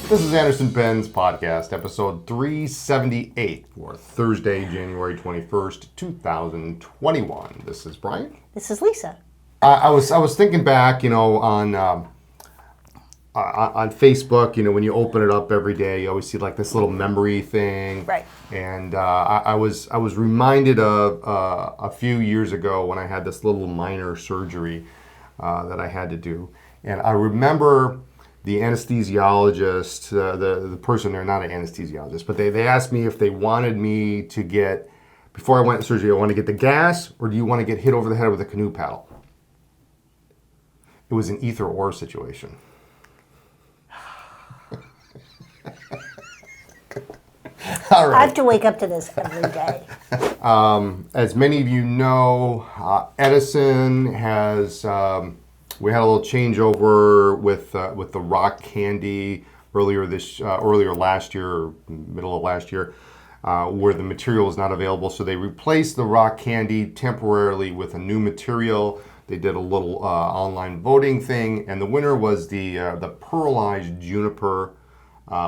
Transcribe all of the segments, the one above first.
This is Anderson Penn's podcast, episode 378 for Thursday, January 21st, 2021. This is Brian. This is Lisa. I was thinking back, on Facebook, when you open it up every day, you always see like this little memory thing. Right. And I was reminded of a few years ago when I had this little minor surgery that I had to do. And I remember the anesthesiologist, the person there, not an anesthesiologist, but they asked me if they wanted me to get, before I went to surgery, I want to get the gas, or do you want to get hit over the head with a canoe paddle? It was an either or situation. All right. I have to wake up to this every day. As many of you know, Edison has... we had a little changeover with the rock candy earlier last year, or middle of last year, where the material is not available. So they replaced the rock candy temporarily with a new material. They did a little online voting thing, and the winner was the Pearlized Juniper,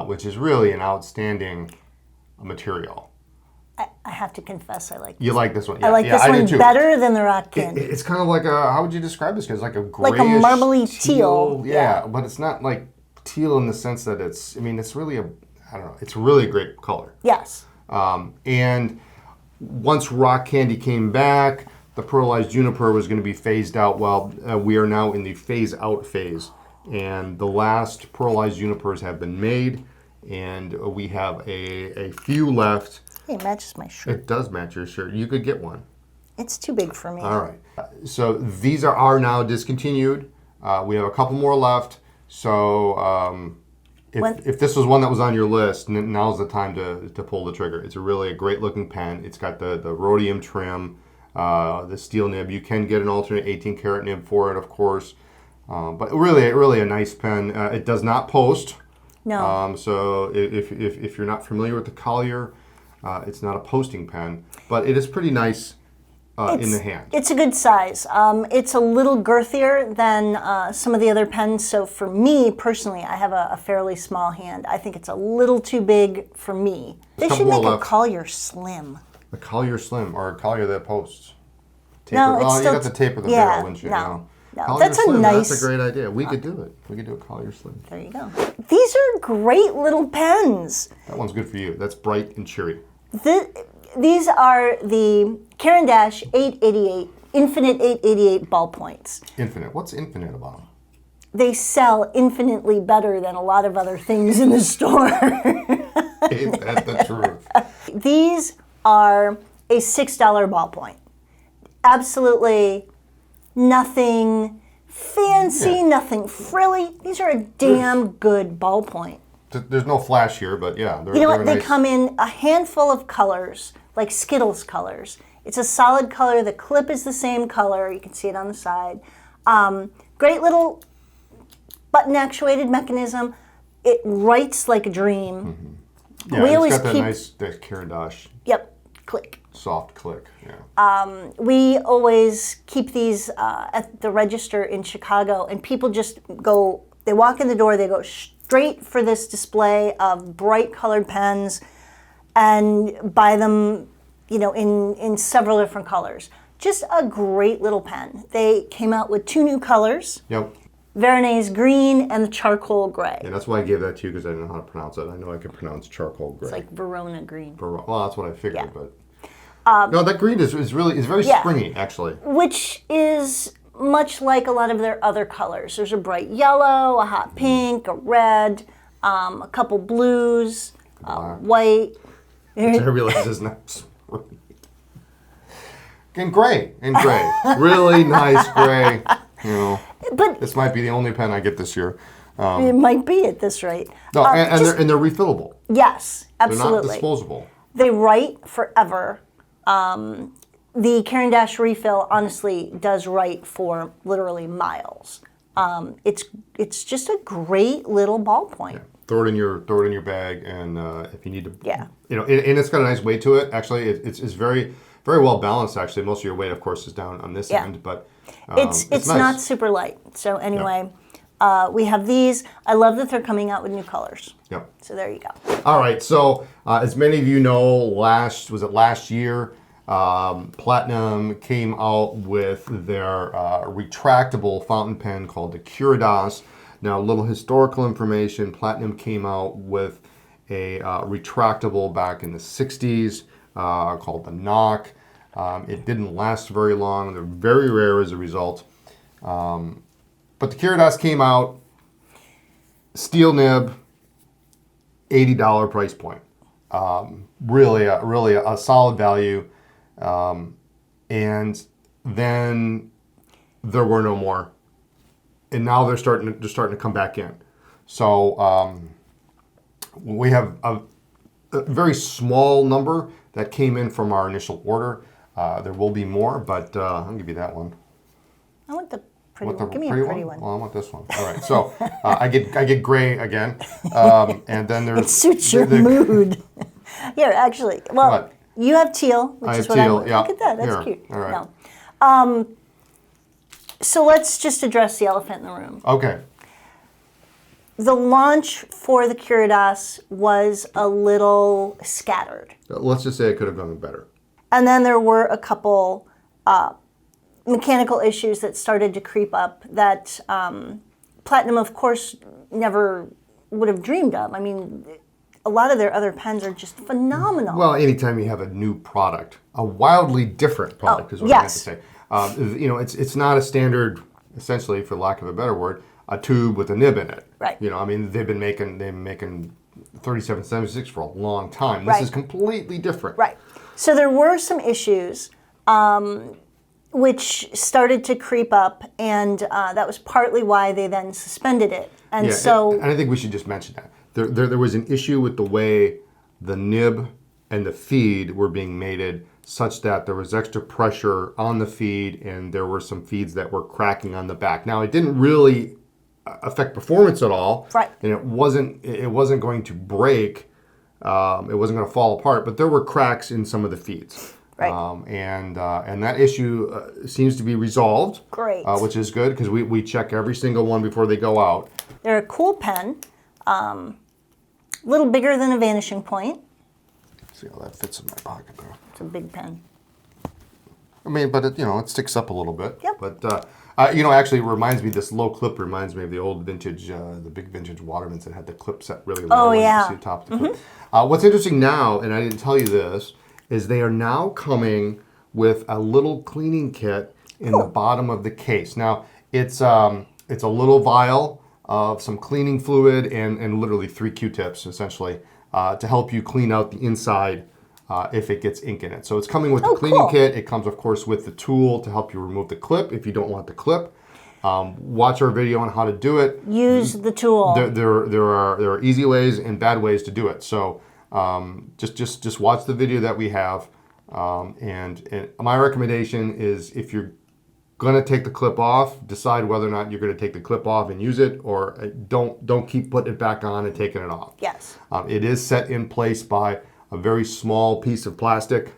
which is really an outstanding material. I have to confess, I like this. You like this one? Yeah, I like this one better than the rock candy. It's kind of like how would you describe this? It's like a grayish, like a marbly teal. Yeah, but it's not like teal in the sense that it's really it's really a great color. Yes. And once rock candy came back, the Pearlized Juniper was going to be phased out. Well, we are now in the phase out phase. And the last Pearlized Junipers have been made, and we have a few left. Hey, it matches my shirt. It does match your shirt. You could get one. It's too big for me. All right. So these are now discontinued. We have a couple more left. So if this was one that was on your list, now's the time to pull the trigger. It's a great looking pen. It's got the rhodium trim, the steel nib. You can get an alternate 18 karat nib for it, of course. But really a nice pen. It does not post. No. So if you're not familiar with the Collier, it's not a posting pen, but it is pretty nice in the hand. It's a good size. It's a little girthier than some of the other pens. So for me personally, I have a fairly small hand. I think it's a little too big for me. They should make a Collier Slim. A Collier Slim or a Collier that posts. No, it's still you got the tape of the barrel, wouldn't you? No, Collier that's Slim, a nice. That's a great idea. We could do it. We could do a Collier Slim. There you go. These are great little pens. That one's good for you. That's bright and cheery. These are the Caran 888, Infinite 888 ballpoints. Infinite. What's infinite about them? They sell infinitely better than a lot of other things in the store. Ain't that the truth? These are a $6 ballpoint. Absolutely nothing fancy, nothing frilly. These are a damn good ballpoint. There's no flash here, but yeah. You know what? They come in a handful of colors, like Skittles colors. It's a solid color. The clip is the same color. You can see it on the side. Great little button-actuated mechanism. It writes like a dream. Mm-hmm. Yeah, it's got that Curidas. Yep, click. Soft click, yeah. We always keep these at the register in Chicago, and people just go, they walk in the door, they go straight for this display of bright colored pens and buy them, in several different colors. Just a great little pen. They came out with 2 new colors. Yep. Veronese green and the charcoal gray. Yeah, that's why I gave that to you, because I didn't know how to pronounce it. I know I could pronounce charcoal gray. It's like Verona green. Well, that's what I figured, Yeah. but... no, that green is very springy, actually. Which is much like a lot of their other colors. There's a bright yellow, a hot pink, a red, a couple blues, white. Which I realize is not springy. And gray. Really nice gray. But this might be the only pen I get this year. It might be at this rate. No, and they're refillable. Yes, absolutely. They're not disposable. They write forever. The Caran refill honestly does write for literally miles. It's just a great little ballpoint. Yeah. Throw it in your bag, and if you need to, yeah, and it's got a nice weight to it. Actually, it's very very well balanced. Actually, most of your weight, of course, is down on this end, but it's nice. not super light. So anyway, Mm-hmm. We have these. I love that they're coming out with new colors. Yep. So there you go. All right. So as many of you know, last year, Platinum came out with their retractable fountain pen called the Curidas. Now, a little historical information. Platinum came out with a retractable back in the 60s called the Knock. It didn't last very long. They're very rare as a result. But the Curidas came out, steel nib, $80 price point. Really a solid value. And then there were no more. And now they're starting to come back in. So we have a very small number that came in from our initial order. There will be more, but I'll give you that one. I want the pretty one. Give me a pretty one. Well, I want this one. All right. So I get gray again, and then there's It suits your mood. Here, actually, well, What? you have teal, which I is have what teal, I'm. yeah. Look at that. That's Here. cute. All right. No. So let's just address the elephant in the room. Okay. The launch for the Curidas was a little scattered. Let's just say it could have gone better. And then there were a couple mechanical issues that started to creep up that Platinum, of course, never would have dreamed of. I mean, a lot of their other pens are just phenomenal. Well, anytime you have a new product, a wildly different product is what I meant to say. It's not a standard, essentially, for lack of a better word, a tube with a nib in it. Right. I mean, they've been making 3776 for a long time. This is completely different. Right. So there were some issues which started to creep up, and that was partly why they then suspended it. And and I think we should just mention that. There was an issue with the way the nib and the feed were being mated, such that there was extra pressure on the feed, and there were some feeds that were cracking on the back. Now, it didn't really affect performance at all, right? And it wasn't going to break. It wasn't going to fall apart, but there were cracks in some of the feeds. Right. And that issue seems to be resolved. Great. Which is good, because we check every single one before they go out. They're a cool pen. A little bigger than a vanishing point. See how that fits in my pocket there. It's a big pen. I mean, but it sticks up a little bit. Yep. But actually, it reminds me. This low clip reminds me of the old vintage, the big vintage Watermans that had the clip set really low. Oh, and yeah. You see the top of the clip. What's interesting now, and I didn't tell you this, is they are now coming with a little cleaning kit in the bottom of the case. Now, it's a little vial of some cleaning fluid and literally 3 Q-tips, essentially, to help you clean out the inside if it gets ink in it. So it's coming with the cleaning kit. It comes, of course, with the tool to help you remove the clip if you don't want the clip. Watch our video on how to do it. Use the tool. There are easy ways and bad ways to do it. So just watch the video that we have. And my recommendation is, if you're going to take the clip off, decide whether or not you're going to take the clip off and use it, or don't keep putting it back on and taking it off. Yes. It is set in place by a very small piece of plastic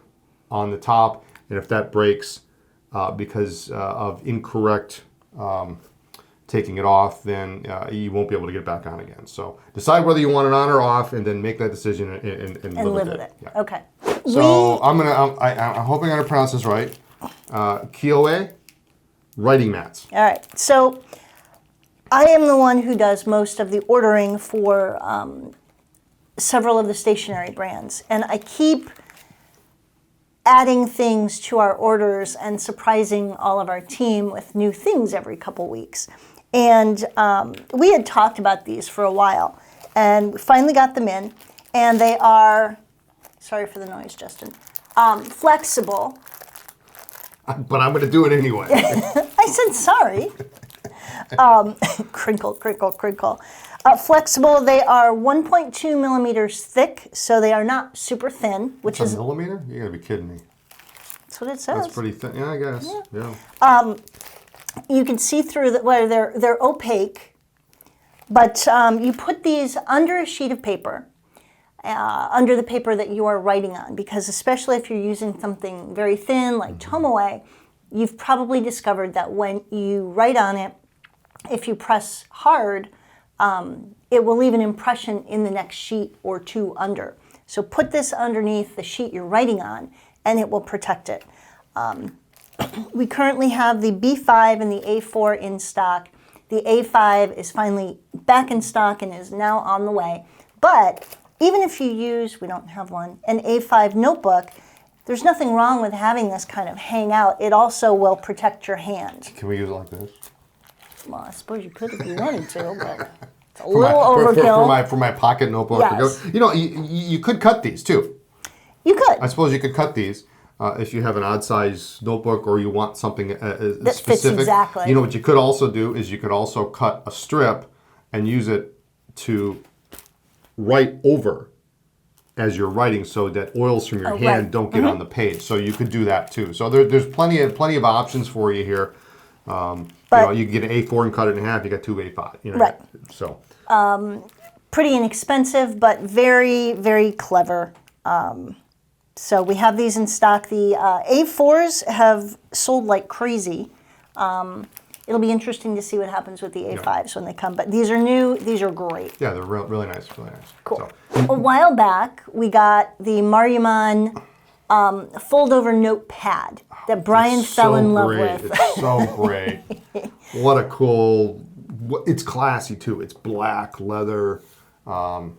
on the top, and if that breaks because of incorrect taking it off, then you won't be able to get it back on again. So decide whether you want it on or off, and then make that decision and live with it. Yeah. Okay. So I'm hoping I'm gonna pronounce this right. Kyoei writing mats. All right. So I am the one who does most of the ordering for several of the stationery brands, and I keep adding things to our orders and surprising all of our team with new things every couple weeks. And we had talked about these for a while, and we finally got them in, and they are, sorry for the noise, Justin, flexible. But I'm going to do it anyway. I said sorry. Crinkle, crinkle, crinkle. Flexible, they are 1.2 millimeters thick, so they are not super thin, which is... a millimeter? You're going to be kidding me. That's what it says. That's pretty thin. Yeah, I guess. Yeah. You can see through the, well, they're opaque, but you put these under a sheet of paper, under the paper that you are writing on, because especially if you're using something very thin like Tomoe, you've probably discovered that when you write on it, if you press hard, it will leave an impression in the next sheet or two under. So put this underneath the sheet you're writing on, and it will protect it. We currently have the B5 and the A4 in stock. The A5 is finally back in stock and is now on the way. But even if you use, we don't have one, an A5 notebook, there's nothing wrong with having this kind of hang out. It also will protect your hand. Can we use it like this? Well, I suppose you could if you wanted to, but it's a little overkill. For my pocket notebook. Yes. You know, you could cut these too. You could. I suppose you could cut these if you have an odd size notebook or you want something that specific. fits exactly. You know what you could also do is you could also cut a strip and use it to write over as you're writing, so that oils from your hand don't get on the page. So you could do that too. So there's plenty of options for you here. You know, you can get an A4 and cut it in half. You got two A5. You know, right. So pretty inexpensive, but very, very clever. So we have these in stock. The A4s have sold like crazy. It'll be interesting to see what happens with the A5s when they come. But these are new. These are great. Yeah, they're really nice. Really nice. Cool. So. A while back, we got the Maruman fold-over notepad that Brian fell in love with. It's so great. What a cool... It's classy, too. It's black, leather, little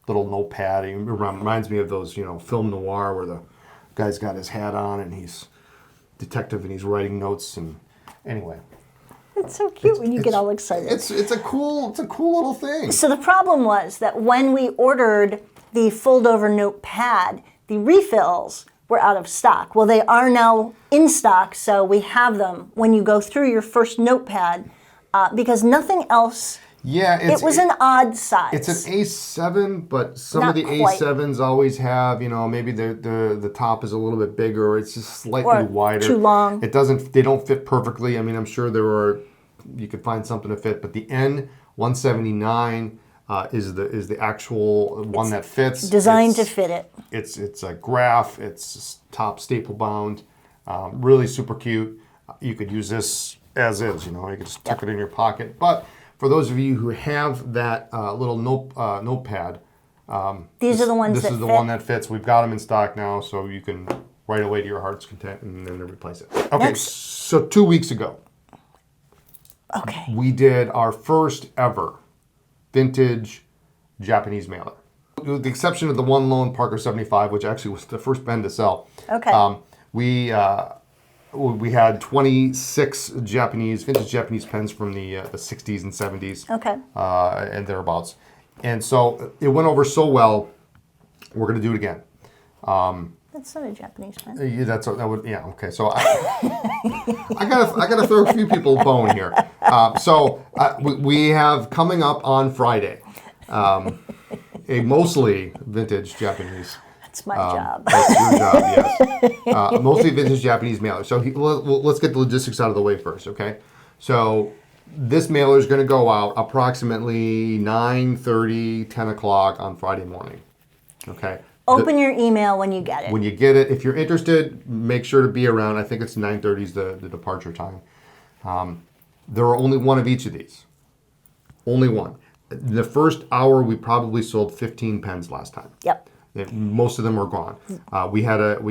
notepad. It reminds me of those, you know, film noir where the guy's got his hat on and he's detective and he's writing notes. And anyway... It's so cute when you get all excited. It's a cool little thing. So the problem was that when we ordered the fold-over notepad, the refills were out of stock. Well, they are now in stock, so we have them when you go through your first notepad, because nothing else. Yeah, it was an odd size. It's an A7, but some Not of the quite. A7s always have, you know, maybe the top is a little bit bigger, or it's just slightly wider. Too long. They don't fit perfectly. I mean, I'm sure you could find something to fit, but the N179 is the actual one that fits. Designed to fit it. It's a graph. It's top staple bound. Really super cute. You could use this as is. You know, you could just tuck it in your pocket. But for those of you who have that little notepad, these are the ones that fit. This is the one that fits. We've got them in stock now, so you can write away to your heart's content and then replace it. Okay, so 2 weeks ago, we did our first ever vintage Japanese mailer. With the exception of the one lone Parker 75, which actually was the first pen to sell. Okay. We had 26 vintage Japanese pens from the 60s and 70s. Okay. And thereabouts. And so it went over so well, we're going to do it again. That's not a Japanese pen. Okay. So I gotta throw a few people a bone here. We have coming up on Friday a mostly vintage Japanese. That's my job. That's your job, yes. Mostly vintage Japanese mailer. So let's get the logistics out of the way first, okay? So this mailer is going to go out approximately 9:30, 10 o'clock on Friday morning, okay? Open your email when you get it. When you get it, if you're interested, make sure to be around. I think it's 9:30 is the departure time. There are only one of each of these. Only one. In the first hour, we probably sold 15 pens last time. Yep. Most of them are gone. We had an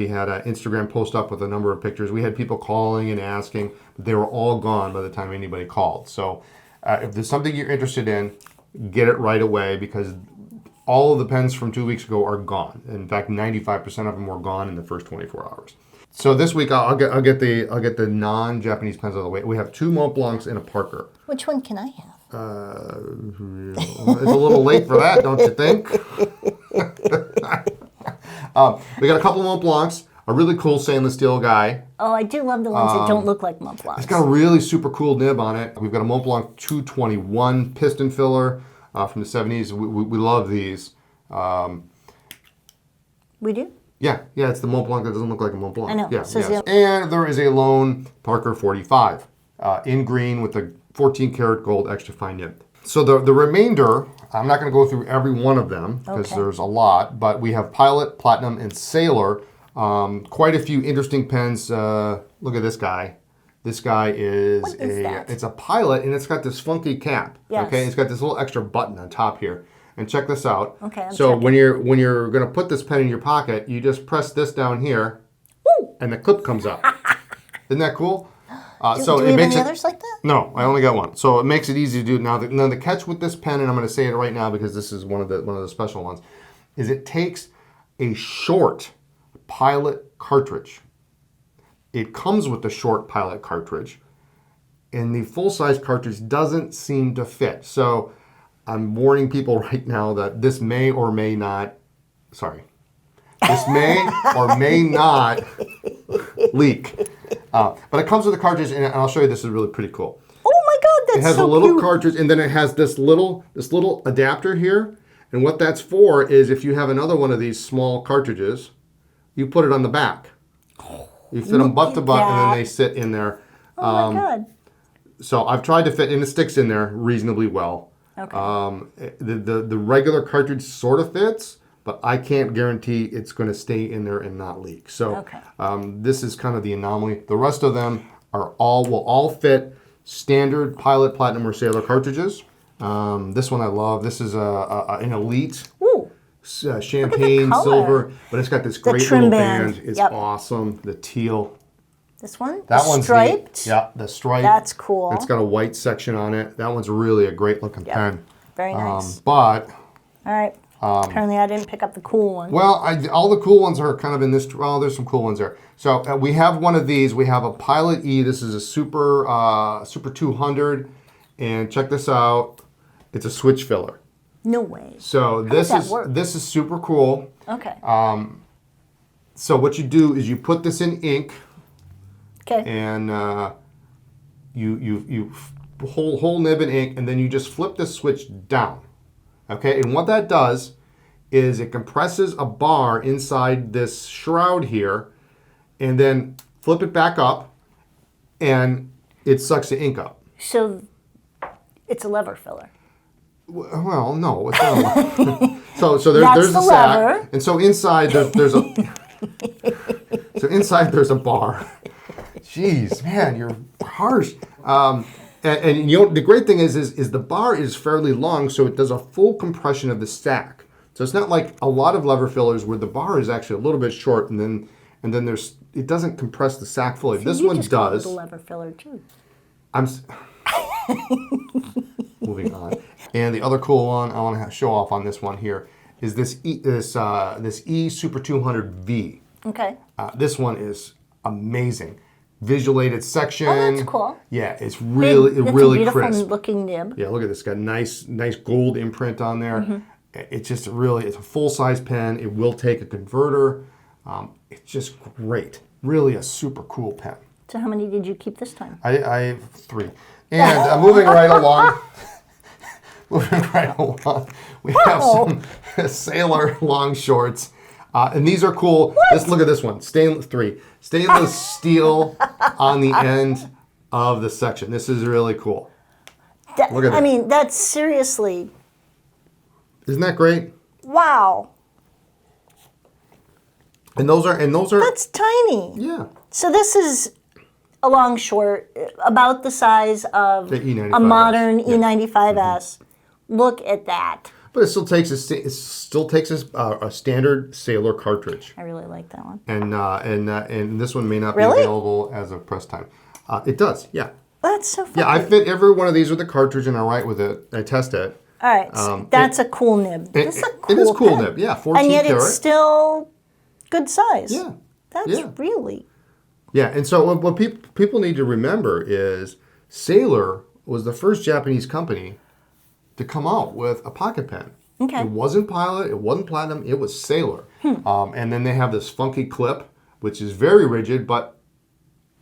Instagram post up with a number of pictures. We had people calling and asking, but they were all gone by the time anybody called. So if there's something you're interested in, get it right away, because all of the pens from 2 weeks ago are gone. In fact, 95% of them were gone in the first 24 hours. So this week I'll get the non-Japanese pens out of the way. We have 2 Mont Blancs and a Parker. Which one can I have? It's a little late for that, don't you think? We got a couple of Mont Blancs, a really cool stainless steel guy. Oh, I do love the ones that don't look like Mont Blancs. It's got a really super cool nib on it. We've got a Mont Blanc 221 piston filler from the 70s. We love these. We do? Yeah, it's the Mont Blanc that doesn't look like a Mont Blanc. I know. Yeah, yes. And there is a lone Parker 45 in green with a 14 karat gold extra fine nib. So the remainder, I'm not going to go through every one of them because there's a lot, but we have Pilot, Platinum, and Sailor. Quite a few interesting pens. Look at this guy. This guy is, What is that? it's a Pilot, and it's got this funky cap. Yes. Okay, it's got this little extra button on top here. And check this out. Okay, I'm so checking. when you're going to put this pen in your pocket, you just press this down here, Woo! and the clip comes up. Isn't that cool? Do we have any others like that? No, I only got one. So it makes it easy to do. Now the catch with this pen, and I'm going to say it right now because this is one of the special ones, is it takes a short Pilot cartridge. It comes with the short Pilot cartridge, and the full-size cartridge doesn't seem to fit. So I'm warning people right now that this may or may not, this may or may not leak. But it comes with a cartridge, and I'll show you. This is really pretty cool. Oh my God, that's It has so a little cute. cartridge, and then it has this little adapter here. And what that's for is if you have another one of these small cartridges, you put it on the back. You fit them butt to butt, and then they sit in there. Oh my God. So I've tried to fit, and it sticks in there reasonably well. Okay. The regular cartridge sort of fits, but I can't guarantee it's going to stay in there and not leak. So Okay. this is kind of the anomaly. The rest of them will all fit standard Pilot, Platinum, or Sailor cartridges. This one I love. This is an Elite. Ooh. Champagne color. silver, but it's got this great trim little band. band. It's Yep. awesome. The teal. This one? That The one's striped? neat. Yeah, the stripe. That's cool. It's got a white section on it. That one's really a great looking pen. Very nice. But All right. Apparently I didn't pick up the cool one. well, all the cool ones are kind of in this. Well, there's some cool ones there. So we have one of these. We have a Pilot E. This is a Super 200, and check this out. It's a switch filler. No way. So does that work? this is super cool. Okay. So what you do is you put this in ink, Okay. and you whole nib in ink, and then you just flip the switch down. Okay, and what that does is it compresses a bar inside this shroud here, and then flip it back up, and it sucks the ink up. So it's a lever filler. Well, no, it's not. so there's That's the a sack, lever. and so inside there's a so inside there's a bar. Jeez, man, you're harsh. And you know the great thing is the bar is fairly long, so it does a full compression of the stack. So it's not like a lot of lever fillers where the bar is actually a little bit short, and then it doesn't compress the sack fully. So this you one just call it does. a lever filler too. Moving on. And the other cool one I want to show off on this one here is this E Super 200V. Okay. This one is amazing. Visualated section. Oh, that's cool. Yeah, it's really That's really a beautiful crisp. looking nib. Yeah, look at this. Got nice gold imprint on there. Mm-hmm. It's just it's a full size pen. It will take a converter. It's just great. Really a super cool pen. So how many did you keep this time? I have 3. And moving right along. Moving right along, we have some Sailor long shorts, and these are cool. Look at this one, stainless steel on the end of the section. This is really cool. Look at that. I mean, that's seriously, Isn't that great? wow. And those are That's tiny. yeah. So this is a long short, about the size of The E95S. a modern Yeah. E95S. Look at that. But it still takes a standard Sailor cartridge, I really like that one. and this one may not Really? be available as of press time. It does, yeah. That's so funny. Yeah, I fit every one of these with a cartridge, and I write with it. I test it. All right, so that's a cool nib. This is a cool It is cool pen. nib, yeah. 14 And yet karat. it's still good size. Yeah. That's Yeah. really, Yeah, and so what people need to remember is Sailor was the first Japanese company to come out with a pocket pen. Okay. It wasn't Pilot, it wasn't Platinum, it was Sailor. And then they have this funky clip, which is very rigid, but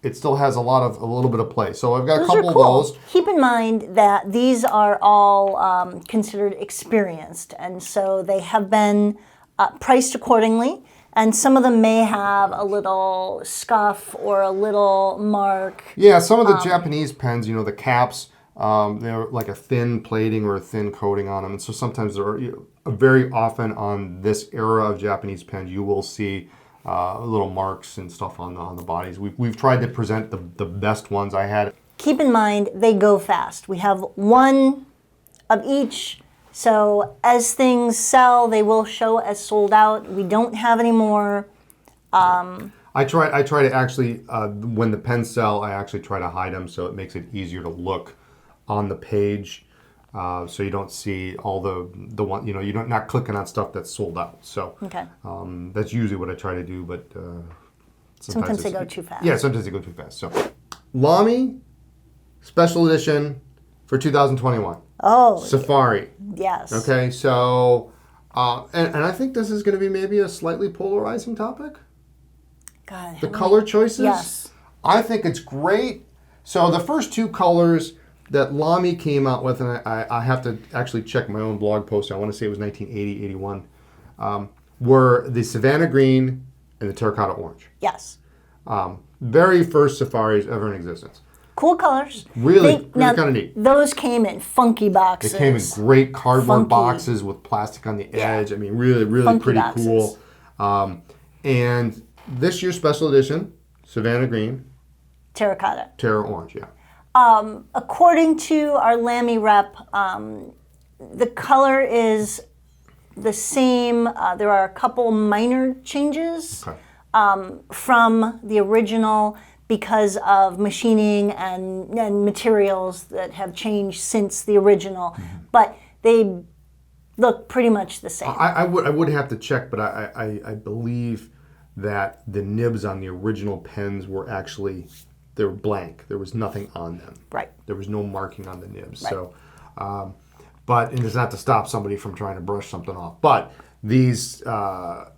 it still has a little bit of play. So I've got a those couple are cool. of those. Keep in mind that these are all considered experienced, and so they have been priced accordingly. And some of them may have a little scuff or a little mark. Yeah, some of the Japanese pens, the caps, they're like a thin plating or a thin coating on them. And so sometimes very often on this era of Japanese pens, you will see little marks and stuff on the bodies. We've tried to present the best ones I had. Keep in mind, they go fast. We have one of each, so as things sell, they will show as sold out. We don't have any more. I try to actually, when the pens sell, I actually try to hide them so it makes it easier to look on the page, so you don't see all the one, you're not clicking on stuff that's sold out. So Okay. that's usually what I try to do, but Sometimes they go too fast. Yeah, sometimes they go too fast. So LAMY Special Edition for 2021. Oh, Safari. yes. Okay, so, and I think this is going to be maybe a slightly polarizing topic. God, The color choices? Yes. I think it's great. So the first two colors that LAMY came out with, and I have to actually check my own blog post, I want to say it was 1980, 81, were the Savannah green and the Terracotta orange. Yes. Very first safaris ever in existence. Cool colors. Really kind of neat. Those came in funky boxes. They came in great cardboard Funky. boxes with plastic on the edge. I mean, really Funky pretty boxes. cool. And this year's special edition, Savannah green, Terracotta. Terra orange, yeah. According to our LAMY rep, the color is the same. There are a couple minor changes Okay. from the original because of machining and materials that have changed since the original, but they look pretty much the same. I would have to check, but I believe that the nibs on the original pens were actually, they were blank. There was nothing on them. Right. There was no marking on the nibs. Right. So, but and it's not to stop somebody from trying to brush something off. But these are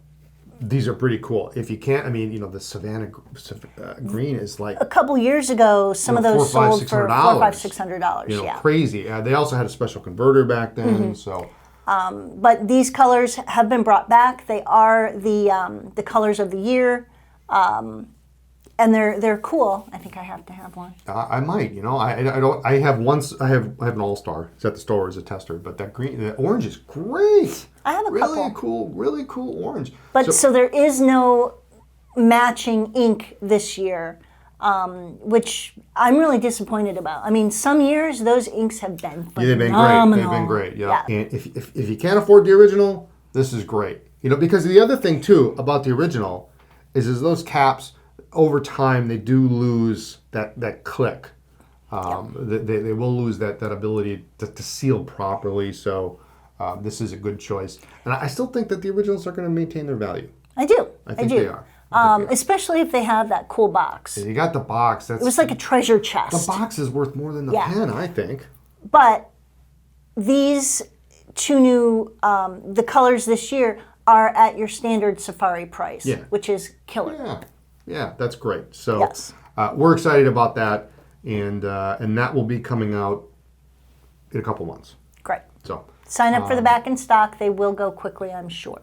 pretty cool. If you can't, I mean, the Savannah green is like A couple years ago, some of those sold for $400, $500, $600. Yeah. Crazy. They also had a special converter back then. So. But these colors have been brought back. They are the colors of the year, and they're cool. I think I have to have one. I might, I don't. I have an All-Star. It's at the store as a tester, but the orange is great. I have a couple. Really cool orange. But so there is no matching ink this year, which I'm really disappointed about. I mean, some years those inks have been phenomenal. They've been great. Yeah. And if you can't afford the original, this is great. Because the other thing too about the original is those caps over time they do lose that click. They will lose that ability to seal properly. So this is a good choice, and I still think that the originals are going to maintain their value. I do. I think do. they are. Especially if they have that cool box. You got the box. It was like a treasure chest. The box is worth more than the pen, I think. But these two new, the colors this year are at your standard Safari price, which is killer. Yeah, that's great. So yes. We're excited about that, and that will be coming out in a couple months. Great. So sign up for the back in stock. They will go quickly, I'm sure.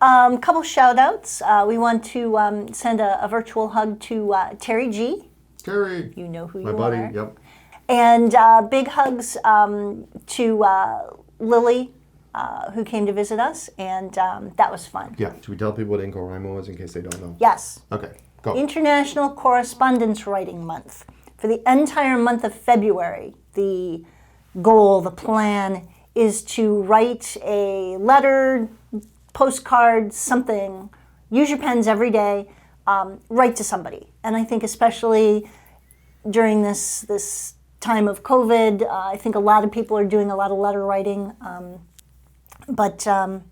Couple shout outs. We want to send a virtual hug to Terry G. Terry. You know who my you buddy, are. Yep. And big hugs to Lily, who came to visit us, and that was fun. Yeah. Should we tell people what InCoWriMo is in case they don't know? Yes. Okay, go. International Correspondence Writing Month. For the entire month of February, the goal, the plan, is to write a letter, postcard, something. Use your pens every day. Write to somebody. And I think especially during this time of COVID, I think a lot of people are doing a lot of letter writing. The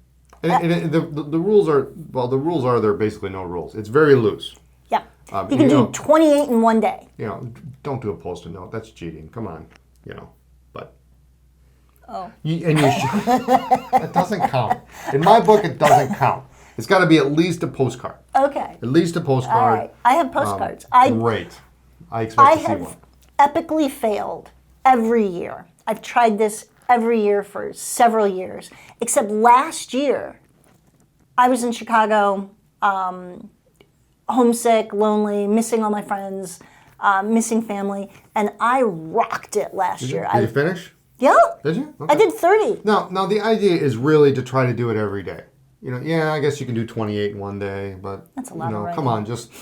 rules are there are basically no rules. It's very loose. Yeah. You can do 28 in one day. Don't do a post-it note. That's cheating. Come on. But. Oh. It doesn't count. In my book, it doesn't count. It's got to be at least a postcard. Okay. At least a postcard. All right. I have postcards. Great. I expect to see one. Epically failed every year. I've tried this every year for several years, except last year I was in Chicago, homesick, lonely, missing all my friends, missing family, and I rocked it last year. Did you finish? Yeah. Did you? Okay. I did 30. Now the idea is really to try to do it every day. yeah, I guess you can do 28 in one day, but That's a lot of writing. come on, just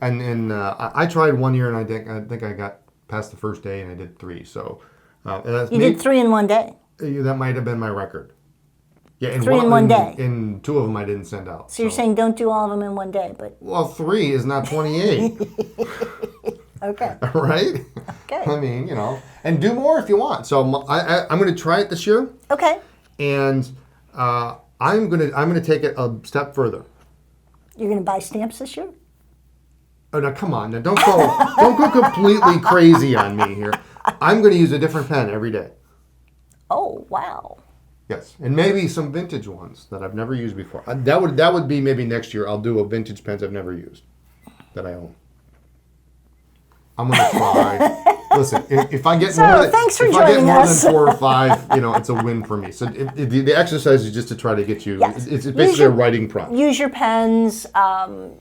and I tried one year and I think I got past the first day and I did 3. So and that's You did 3 in one day. that might have been my record. Yeah, and 3 in one day. And 2 of them I didn't send out. So you're saying don't do all of them in one day, but Well, 3 is not 28. okay. Right? Okay. I mean, and do more if you want. So I'm going to try it this year, Okay. and I'm gonna take it a step further. You're going to buy stamps this year? Oh, now come on! Now don't go completely crazy on me here. I'm going to use a different pen every day. Oh, wow. Yes, and maybe some vintage ones that I've never used before. That would be maybe next year. I'll do a vintage pens I've never used that I own. I'm going to try. Listen, if I get thanks for if I get joining more us. than 4 or 5, it's a win for me. So the exercise is just to try to get you. Yes. It's basically a writing prompt. Use your pens.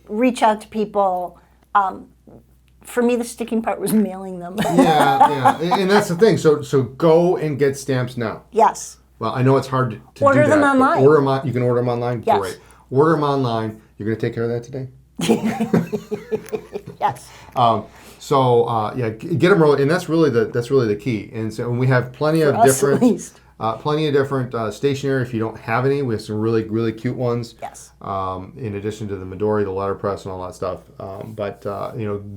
Reach out to people. For me, the sticking part was mailing them. Yeah, and that's the thing. So go and get stamps now. Yes. Well, I know it's hard to Order do that. them online. Order them. You can order them online. Yes. Great. Order them online. You're going to take care of that today. Yes. Get them early, and that's really the key. And so we have plenty of us, at least. different stationery. If you don't have any, we have some really really cute ones. Yes. In addition to the Midori, the letterpress, and all that stuff.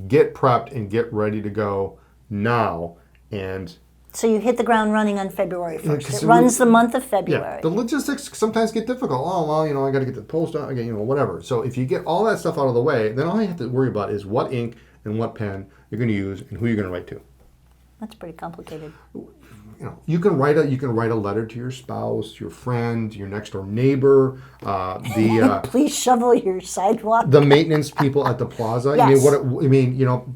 Get prepped and get ready to go now. And So you hit the ground running on February 1st. 'cause It runs the month of yeah, February. the logistics sometimes get difficult. Oh well, I got to get the post out again, whatever. So if you get all that stuff out of the way, then all you have to worry about is what ink and what pen you're going to use and who you're going to write to. That's pretty complicated. You can write a letter to your spouse, your friend, your next door neighbor, Please shovel your sidewalk. the maintenance people at the plaza. Yes.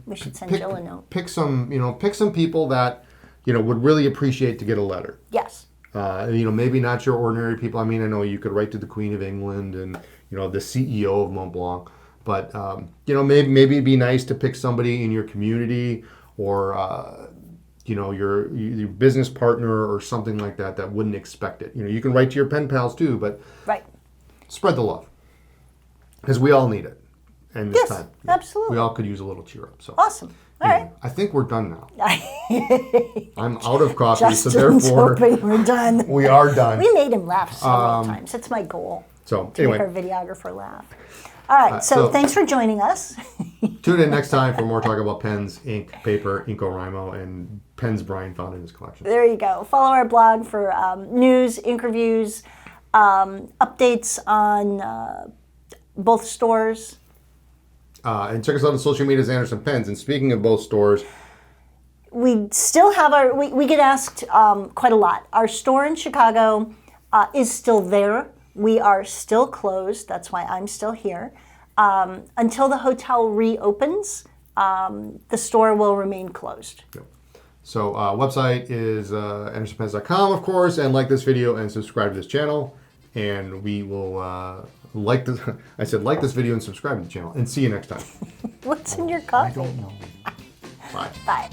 We should send pick, Jill a note. Pick some people that would really appreciate to get a letter. Yes. Maybe not your ordinary people. I mean, I know you could write to the Queen of England and the CEO of Mont Blanc, but maybe it'd be nice to pick somebody in your community or your business partner or something like that wouldn't expect it. You can write to your pen pals too, but Right. spread the love because we all need it. And this Yes, time, absolutely. we all could use a little cheer up. So Awesome. All right. I think we're done now. I'm out of coffee, Justin's so therefore hoping we're done. we are done. We made him laugh several times. It's my goal So to make our anyway, videographer laugh. All right. So thanks for joining us. tune in next time for more talk about pens, ink, paper, InCoWriMo, and pens Brian found in his collection. There you go. Follow our blog for news, interviews, updates on both stores. And check us out on social media as Anderson Pens. And speaking of both stores, We still have we get asked quite a lot. Our store in Chicago is still there. We are still closed. That's why I'm still here. Until the hotel reopens, the store will remain closed. so website is andersonpens.com, of course, and like this video and subscribe to this channel. And we will like this video and subscribe to the channel. And see you next time. What's in your coffee? I don't know. Bye. Bye.